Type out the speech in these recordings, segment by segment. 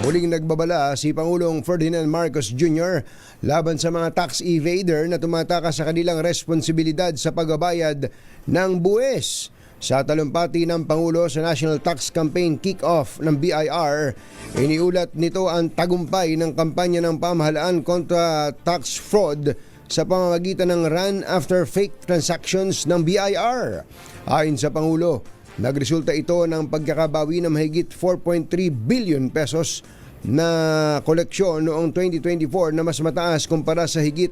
Muling nagbabala si Pangulong Ferdinand Marcos Jr. laban sa mga tax evader na tumatakas sa kanilang responsibilidad sa pagbabayad ng buwis. Sa talumpati ng Pangulo sa National Tax Campaign Kick-Off ng BIR, iniulat nito ang tagumpay ng kampanya ng pamahalaan kontra tax fraud sa pamamagitan ng Run After Fake Transactions ng BIR. Ayon sa Pangulo, nagresulta ito ng pagkakabawi ng mahigit 4.3 billion pesos na koleksyon noong 2024 na mas mataas kumpara sa higit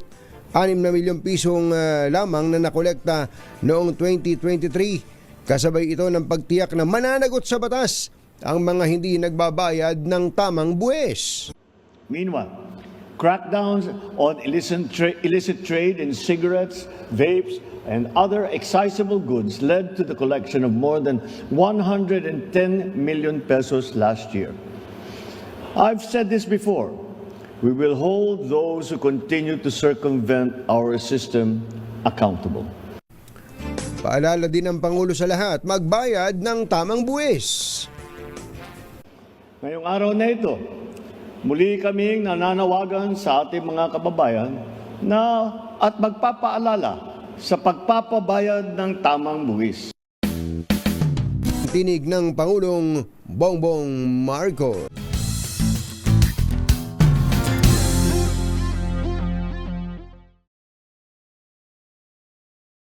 6 na milyong pisong lamang na nakolekta noong 2023. Kasabay ito ng pagtiyak na mananagot sa batas ang mga hindi nagbabayad ng tamang buwis. Meanwhile, crackdowns on illicit trade in cigarettes, vapes, and other excisable goods led to the collection of more than 110 million pesos last year. I've said this before. We will hold those who continue to circumvent our system accountable. Paalala din ng Pangulo sa lahat, magbayad ng tamang buwis. Ngayong araw na ito, muli kaming nananawagan sa ating mga kababayan na at magpapaalala sa pagpapabayad ng tamang buwis. Tinig ng Pangulong Bongbong Marcos.